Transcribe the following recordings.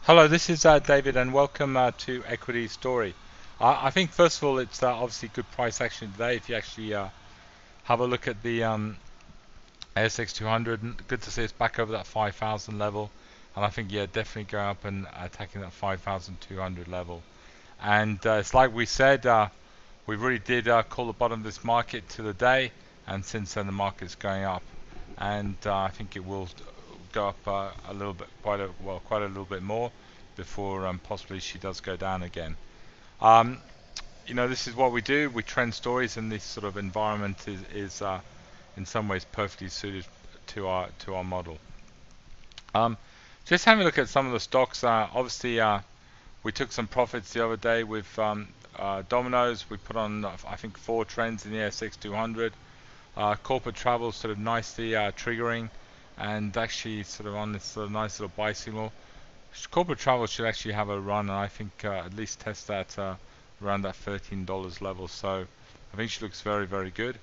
Hello, this is David, and welcome to Equity Story. I think first of all, it's obviously good price action today. If you actually have a look at the ASX 200, good to see it's back over that 5,000 level, and I think yeah, definitely going up and attacking that 5,200 level. And it's like we said, we really did call the bottom of this market to the day, and since then the market's going up, and I think it will go up a little bit, quite a little bit more before possibly she does go down again. Um, this is what we do. We trend stories, and this sort of environment is in some ways perfectly suited to our model. Um, just having a look at some of the stocks. Obviously, we took some profits the other day with Domino's. We put on I think 4 trends in the ASX 200. Corporate travel sort of nicely triggering, and actually sort of on this sort of nice little buy signal. Corporate travel should actually have a run, and I think at least test that around that $13 level. So I think she looks very, very good.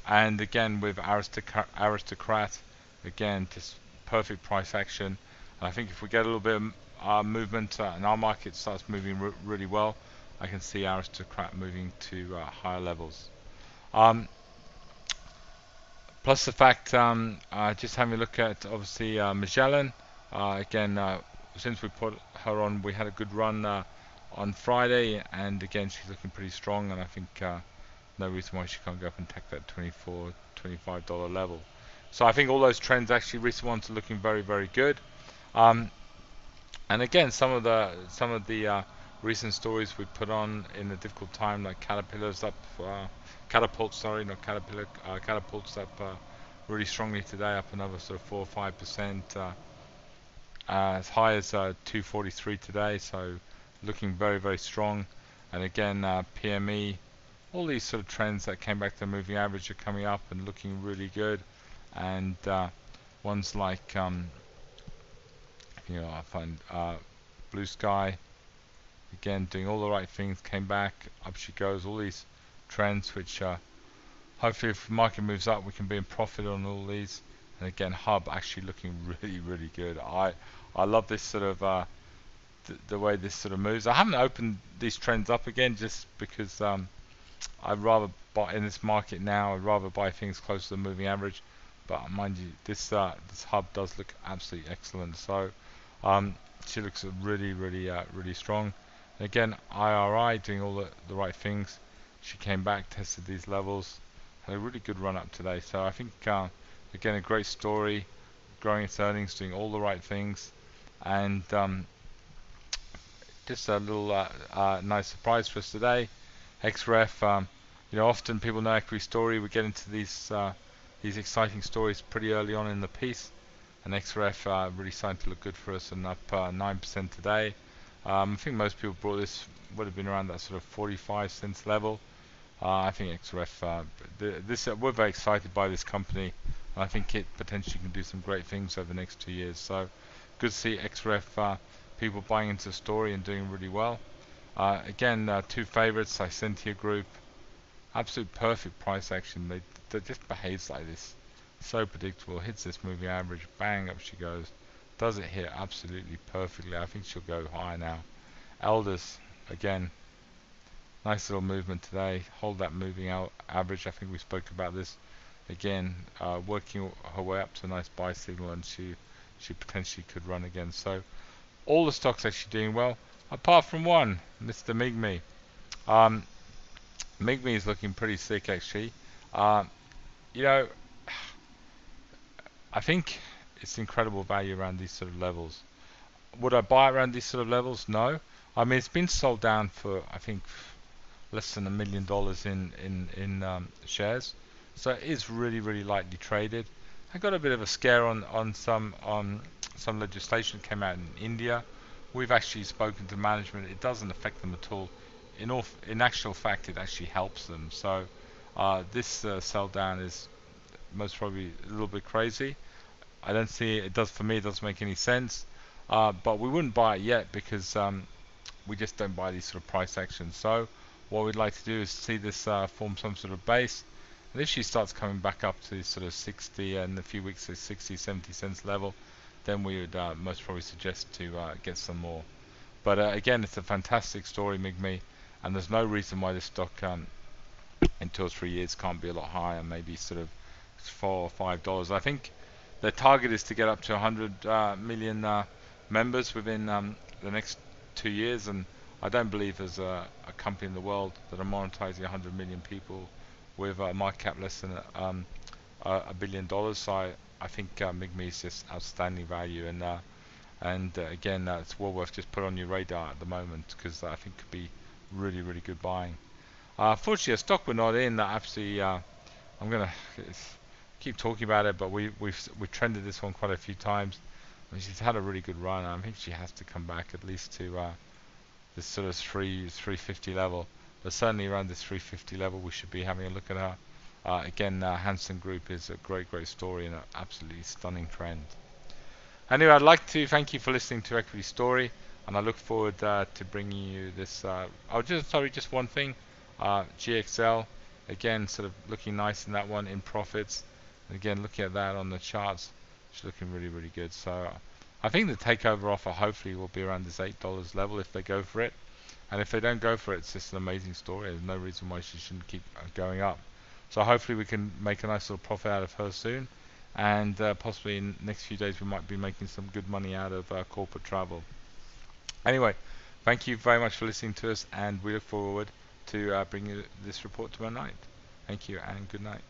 And again with Aristocrat, again just perfect price action. And I think if we get a little bit of movement and our market starts moving really well, I can see Aristocrat moving to higher levels. Um, Plus the fact, just having a look at obviously Magellan. Again, since we put her on, we had a good run on Friday, and again she's looking pretty strong. And I think no reason why she can't go up and take that 24, $25 level. So I think all those trends, actually recent ones, are looking very, very good. Um, and again, some of the recent stories we put on in a difficult time, like Caterpillar's up, Catapult, sorry, not Caterpillar, Catapult's up really strongly today, up another sort of 4 or 5%, as high as 243 today, so looking very, very strong. And again, PME, all these sort of trends that came back to the moving average are coming up and looking really good. And ones like, I find Blue Sky, again doing all the right things, came back, up she goes. All these trends which hopefully if the market moves up we can be in profit on all these. And again, Hub actually looking really, really good. I love this sort of the way this sort of moves. I haven't opened these trends up again just because I'd rather buy in this market now. I'd rather buy things close to the moving average. But mind you, this Hub does look absolutely excellent. So she looks really, really, really strong. And again, IRI doing all the right things. She came back, tested these levels, had a really good run up today. So I think again, a great story, growing its earnings, doing all the right things, and just a little nice surprise for us today. XREF, often people know Equity Story. We get into these exciting stories pretty early on in the piece, and XREF really starting to look good for us and up 9% today. I think most people brought this would have been around that sort of 45 cents level. I think XREF, we're very excited by this company. I think it potentially can do some great things over the next 2 years. So good to see XREF people buying into the story and doing really well. Again, two favorites, Icentia Group, absolute perfect price action. They just behaves like this, so predictable. Hits this moving average, bang, up she goes. Does it hit absolutely perfectly? I think she'll go higher now. Elders, again, nice little movement today. Hold that moving out average. I think we spoke about this. Again, working her way up to a nice buy signal, and she potentially could run again. So all the stocks actually doing well, apart from one, Mr. Migme. Migme is looking pretty sick actually. Um, you know, I think it's incredible value around these sort of levels. Would I buy around these sort of levels? No. I mean, it's been sold down for I think less than $1 million in shares, so it is really, really lightly traded. I got a bit of a scare on some legislation came out in India. We've actually spoken to management. It doesn't affect them at all. In actual fact, it actually helps them. So this sell down is most probably a little bit crazy. I don't see it does for me. It doesn't make any sense. But we wouldn't buy it yet because we just don't buy these sort of price actions. So what we'd like to do is see this form some sort of base. And if she starts coming back up to sort of 60 and a few weeks to 60, 70 cents level, then we would most probably suggest to get some more. But again, it's a fantastic story, MIGME, and there's no reason why this stock in 2 or 3 years can't be a lot higher, maybe sort of $4 or $5. I think the target is to get up to 100 million members within the next 2 years, and I don't believe there's a company in the world that are monetizing 100 million people with a market cap less than $1 billion. So I think MIGME is just outstanding value, and again, it's well worth just put on your radar at the moment, because I think could be really, really good buying. Fortunately, a stock we're not in that absolutely, I'm gonna keep talking about it, but we've trended this one quite a few times. I mean, she's had a really good run. I think she has to come back at least to this sort of 350 level, but certainly around this 350 level we should be having a look at her. Again, Hansen Group is a great story and an absolutely stunning trend. Anyway, I'd like to thank you for listening to Equity Story, and I look forward to bringing you this. Just one thing. GXL, again, sort of looking nice in that one, in profits. And again, looking at that on the charts, it's looking really, really good. So I think the takeover offer hopefully will be around this $8 level if they go for it. And if they don't go for it, it's just an amazing story. There's no reason why she shouldn't keep going up. So hopefully we can make a nice little profit out of her soon. And possibly in the next few days we might be making some good money out of corporate travel. Anyway, thank you very much for listening to us, and we look forward to bringing this report tomorrow night. Thank you and good night.